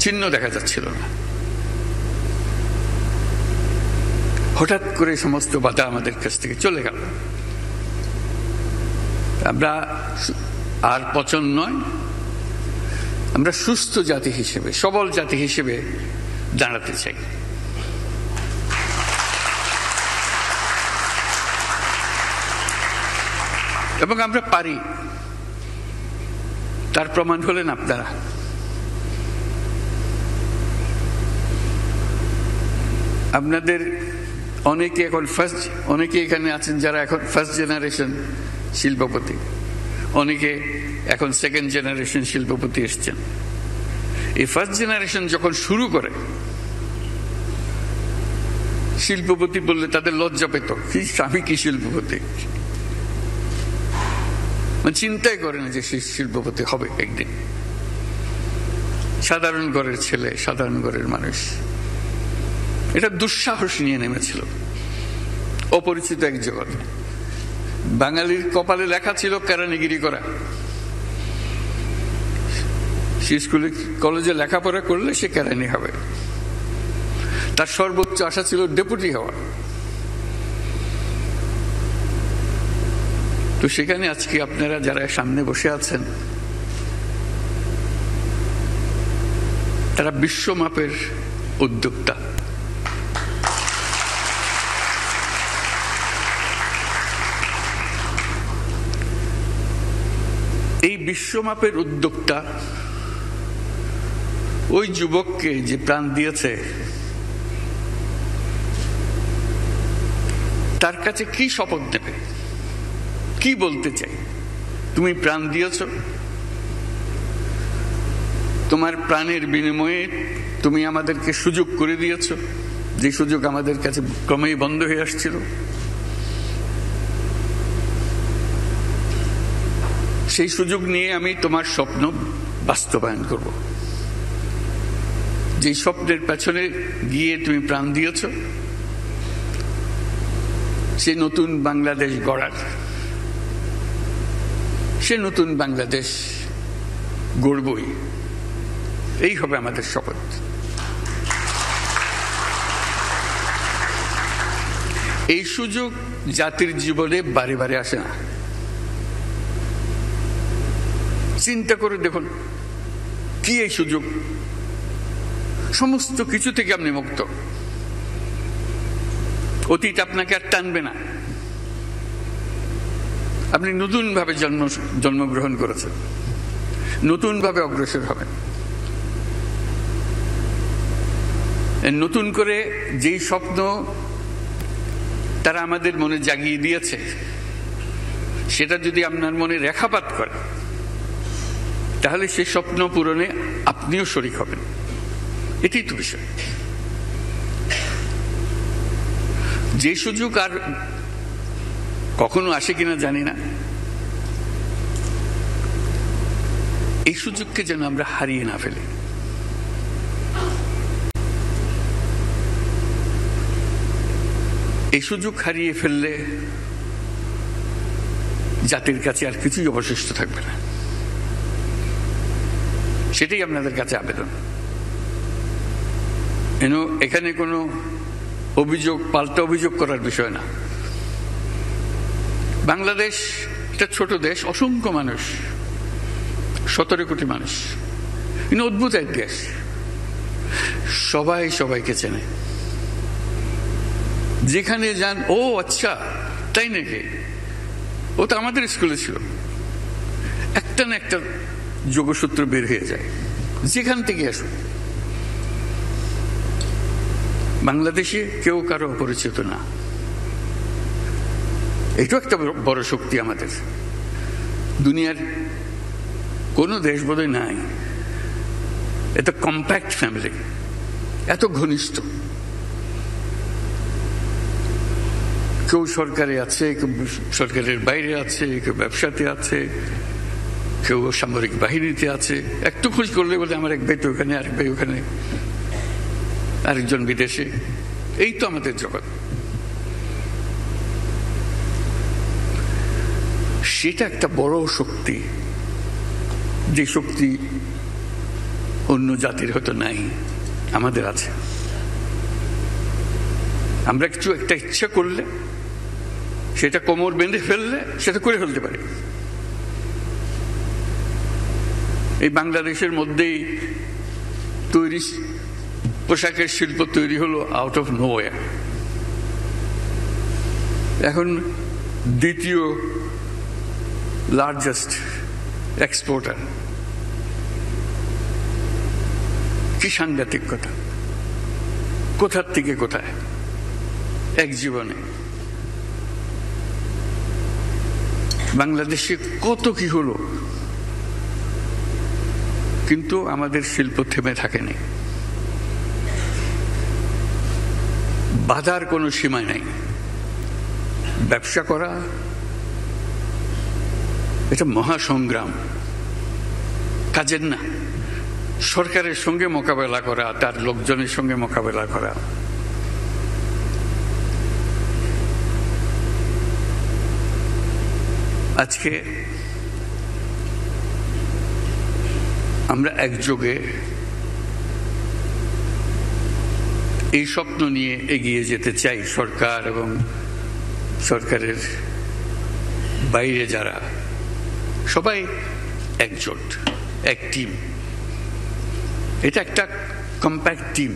চিহ্ন দেখা যাচ্ছিল না। হঠাৎ করে সমস্ত বাধা আমাদের কাছ থেকে চলে গেল। আমরা আর পচন নয়, আমরা সুস্থ জাতি হিসেবে, সবল জাতি হিসেবে দাঁড়াতে চাই। এবং আমরা পারি, তার প্রমাণ হলেন আপনারা। আপনাদের অনেকে এখন অনেকে এখানে আছেন যারা এখন ফার্স্ট জেনারেশন শিল্পপতি, অনেকে এখন সেকেন্ড জেনারেশন শিল্পপতি এসছেন। এই ফার্স্ট জেনারেশন যখন শুরু করে, শিল্পপতি বললে তাদের লজ্জা পেত, আমি কি শিল্পপতি, চিন্তাই করে না যে সে শিল্পপতি হবে একদিন। সাধারণ ঘরের ছেলে, সাধারণ ঘরের মানুষ, এটা দুঃসাহস নিয়ে নেমেছিল অপরিচিত এক জগৎ। বাঙালির কপালে লেখা ছিল কেরানিগিরি করা। সে স্কুলে কলেজে লেখাপড়া করলে সে কেরানি হবে। তার সর্বোচ্চ আশা ছিল ডেপুটি হওয়া। তো সেখানে আজকে আপনারা যারা সামনে বসে আছেন, তারা বিশ্বমাপের উদ্যোক্তা। এই বিশ্বমাপের উদ্যোক্তা ওই যুবককে যে প্রাণ দিয়েছে, তার কাছে কি শপথ নেবে, কি বলতে চাই? তুমি প্রাণ দিয়েছ, তোমার প্রাণের বিনিময়ে তুমি আমাদেরকে সুযোগ করে দিয়েছ, যে সুযোগ আমাদের কাছে ক্রমেই বন্ধ হয়ে আসছিল। সেই সুযোগ নিয়ে আমি তোমার স্বপ্ন বাস্তবায়ন করব। যে স্বপ্নের পেছনে গিয়ে তুমি প্রাণ দিয়েছ, সে নতুন বাংলাদেশ গড়ার, সে নতুন বাংলাদেশ গড়বই। এই হবে আমাদের শপথ। এই সুযোগ জাতির জীবনে বারে বারে আসে না। চিন্তা করে দেখুন, কি এই সুযোগ? সমস্ত কিছু থেকে আপনি মুক্ত। অতীত আপনাকে আর টানবে না। আপনি নতুন ভাবে জন্মগ্রহণ করেছেন, নতুন ভাবে অগ্রসর হবেন। নতুন করে যেই স্বপ্ন তারা আমাদের মনে জাগিয়ে দিয়েছে, সেটা যদি আপনার মনে রেখাপাত করে, তাহলে সেই স্বপ্ন পূরণে আপনিও শরীক হবেন। এটাই তো বিষয়। যে সুযোগ আর কখনো আসে কিনা জানি না, এই সুযোগকে যেন আমরা হারিয়ে না ফেলি। এই সুযোগ হারিয়ে ফেললে জাতির কাছে আর কিছুই অবশিষ্ট থাকবে না। সেটাই আপনাদের কাছে আবেদন। এখানে কোনো অভিযোগ, পাল্টা অভিযোগ করার বিষয় না। বাংলাদেশ একটা ছোট দেশ, অসংখ্য মানুষ, 17 কোটি মানুষ, কিন্তু অদ্ভুত এক দেশ। সবাই সবাইকে চেনে। যেখানে যান, ও আচ্ছা তাই নাকি, ও তো আমাদের স্কুলে ছিল, একটা না একটা যোগসূত্র বের হয়ে যায়। যেখান থেকে আসুন, বাংলাদেশে কেউ কারো অপরিচিত না। এটাও একটা বড় শক্তি আমাদের। দুনিয়ার কোন দেশ বোধহয় নাই এত কম্প্যাক্ট ফ্যামিলি, এত ঘনিষ্ঠ। কেউ সরকারে আছে, কেউ সরকারের বাইরে আছে, কেউ ব্যবসাতে আছে, কেউ সামরিক বাহিনীতে আছে। একটু খোঁজ করলে বলে আমার এক ভাই তো ওখানে, আরেক ভাই ওখানে, আরেকজন বিদেশে। এই তো আমাদের জগৎ। সেটা একটা বড় শক্তি, যে শক্তি অন্য জাতির হয়তো নাই, আমাদের আছে। আমরা কিছু একটা ইচ্ছা করলে, সেটা কোমর বেঁধে ফেললে সেটা করে ফেলতে পারি। এই বাংলাদেশের মধ্যেই তৈরি পোশাকের শিল্প তৈরি হলো আউট অফ নোওয়্যার। এখন দ্বিতীয় লার্জেস্ট এক্সপোর্টার। কি সাংঘাতিক কথা! কোথার থেকে কোথায় এক জীবনে। বাংলাদেশে কত কি হলো, কিন্তু আমাদের শিল্প থেমে থাকেনি। বাধার কোনো সীমা নাই। ব্যবসা করা এটা মহাসংগ্রাম, কাজের না। সরকারের সঙ্গে মোকাবেলা করা, তার লোকজনের সঙ্গে মোকাবেলা করা। আজকে আমরা একযোগে এই স্বপ্ন নিয়ে এগিয়ে যেতে চাই। সরকার এবং সরকারের বাইরে যারা, সবাই একজোট, এক টিম। এটা একটা কম্প্যাক্ট টিম।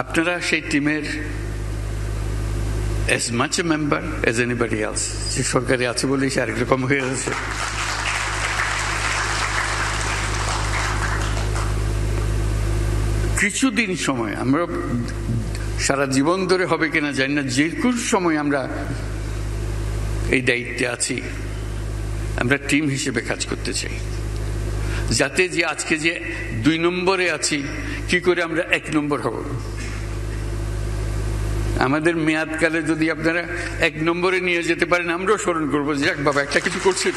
আপনারা সেই টিমের as much a member as anybody else. যে সরকারে আছে বলেই সে আরেক রকম হয়ে আছে। কিছুদিন সময়, আমরা সারা জীবন ধরে হবে কিনা জানি না, যে কোন সময় আমরা এই দায়িত্বে আছি, আমরা টিম হিসেবে কাজ করতে চাই, যাতে যে আজকে যে 2 নম্বরে আছি, কি করে আমরা 1 নম্বর হব। আমাদের মেয়াদকালে যদি আপনারা 1 নম্বরে নিয়ে যেতে পারেন, আমরাও স্মরণ করবো, যাক বাবা একটা কিছু করছে।